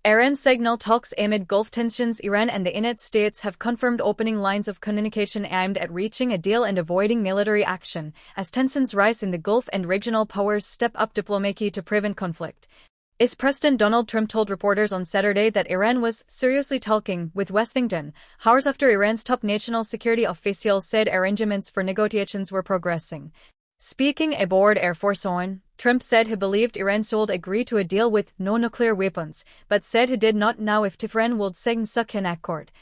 Iran signal talks amid Gulf tensions. Iran and the United States have confirmed opening lines of communication aimed at reaching a deal and avoiding military action, as tensions rise in the Gulf and regional powers step up diplomacy to prevent conflict. President Donald Trump told reporters on Saturday that Iran was seriously talking with Washington, hours after Iran's top national security official said arrangements for negotiations were progressing. Speaking aboard Air Force One, Trump said he believed Iran should agree to a deal with no nuclear weapons, but said he did not know if Tehran would sign such an accord.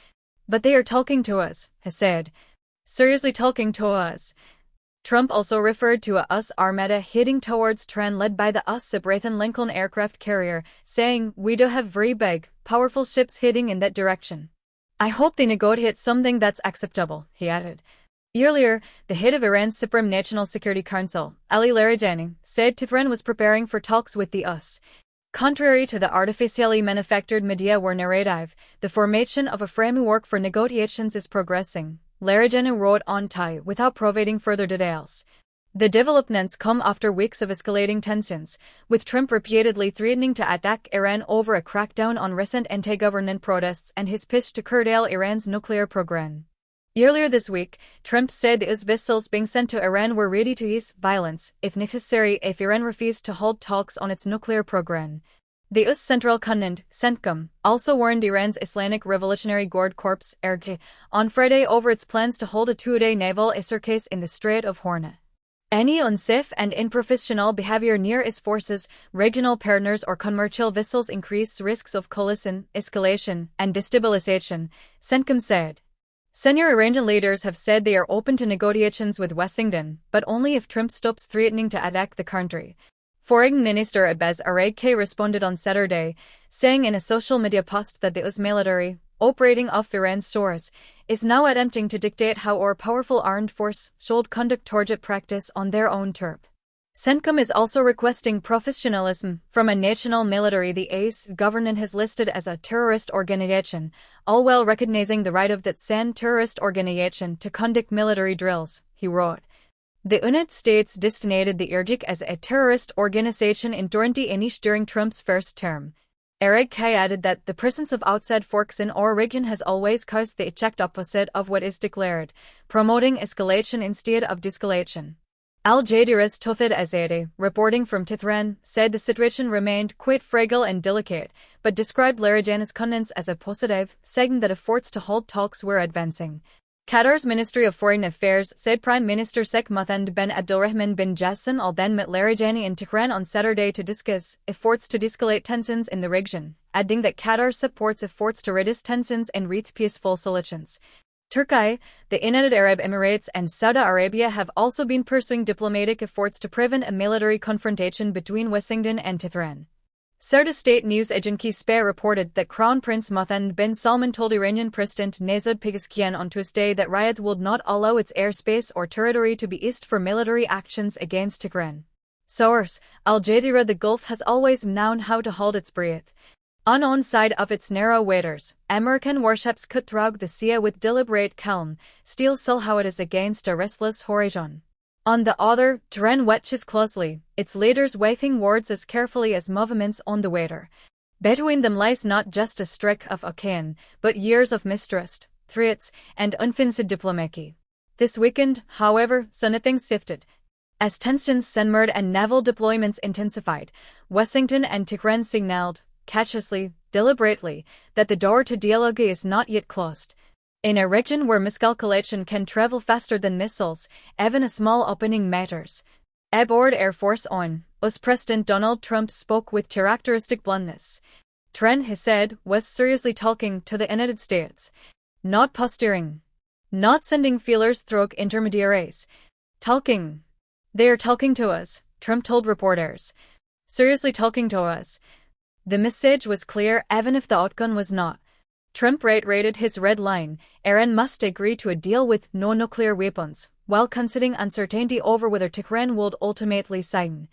But they are talking to us, he said. Seriously talking to us. Trump also referred to a US armada heading towards Tehran led by the USS Abraham Lincoln aircraft carrier, saying, "We do have very big, powerful ships heading in that direction. I hope they negotiate something that's acceptable," he added. Earlier, the head of Iran's Supreme National Security Council, Ali Larijani, said Tehran was preparing for talks with the US. Contrary to the artificially manufactured media war narrative, the formation of a framework for negotiations is progressing, Larijani wrote on Thai without providing further details. The developments come after weeks of escalating tensions, with Trump repeatedly threatening to attack Iran over a crackdown on recent anti-government protests and his push to curtail Iran's nuclear program. Earlier this week, Trump said the US vessels being sent to Iran were ready to use violence, if necessary, if Iran refused to hold talks on its nuclear program. The US Central Command, CENTCOM, also warned Iran's Islamic Revolutionary Guard Corps, IRGC, on Friday over its plans to hold a two-day naval exercise in the Strait of Hormuz. Any unsafe and unprofessional behavior near its forces, regional partners or commercial vessels increase risks of collision, escalation, and destabilization, CENTCOM said. Senior Iranian leaders have said they are open to negotiations with Washington, but only if Trump stops threatening to attack the country. Foreign Minister Abbas Araghchi responded on Saturday, saying in a social media post that the US military, operating off Iran's shores, is now attempting to dictate how our powerful armed force should conduct target practice on their own turf. CENTCOM is also requesting professionalism from a national military the US government has listed as a terrorist organization, all while recognizing the right of that same terrorist organization to conduct military drills, he wrote. The United States designated the IRGC as a terrorist organization in 2018 during Trump's first term. Araghchi added that the presence of outside forces in our region has always caused the exact opposite of what is declared, promoting escalation instead of de-escalation. Al Jazeera's Tawfiq Azadi, reporting from Tehran, said the situation remained quite fragile and delicate, but described Larijani's comments as a positive, saying that efforts to hold talks were advancing. Qatar's Ministry of Foreign Affairs said Prime Minister Sheikh Mohammed bin Abdulrahman bin Jassim Al Thani met Larijani in Tehran on Saturday to discuss efforts to de-escalate tensions in the region, adding that Qatar supports efforts to reduce tensions and reach peaceful solutions. Turkey, the United Arab Emirates and Saudi Arabia have also been pursuing diplomatic efforts to prevent a military confrontation between Washington and Tehran. Saudi state news agency SPA reported that Crown Prince Mohammed bin Salman told Iranian President Nazad Pezeshkian on Tuesday that Riyadh would not allow its airspace or territory to be used for military actions against Tehran. Source: Al Jazeera. The Gulf has always known how to hold its breath. On one side of its narrow waters, American warships cut through the sea with deliberate calm, still so how it is against a restless horizon. On the other, Tehran watches closely, its leaders waving words as carefully as movements on the water. Between them lies not just a stretch of ocean, but years of mistrust, threats, and unfinished diplomacy. This weekend, however, nothing shifted. As tensions simmered and naval deployments intensified, Washington and Tehran signaled, cautiously, deliberately, that the door to dialogue is not yet closed. In a region where miscalculation can travel faster than missiles, even a small opening matters. Aboard Air Force One, US President Donald Trump spoke with characteristic bluntness. Tehran, he said, was seriously talking to the United States. Not posturing. Not sending feelers through intermediaries. Talking. They are talking to us, Trump told reporters. Seriously talking to us. The message was clear even if the outcome was not. Trump reiterated his red line: Iran must agree to a deal with no nuclear weapons, while considering uncertainty over whether Tehran would ultimately sign.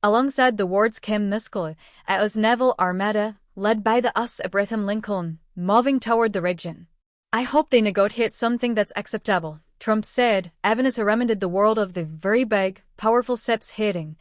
Alongside the words came Muscle, a US naval armada, led by the USS Abraham Lincoln, moving toward the region. I hope they negotiate something that's acceptable, Trump said, even as he reminded the world of the very big, powerful ships heading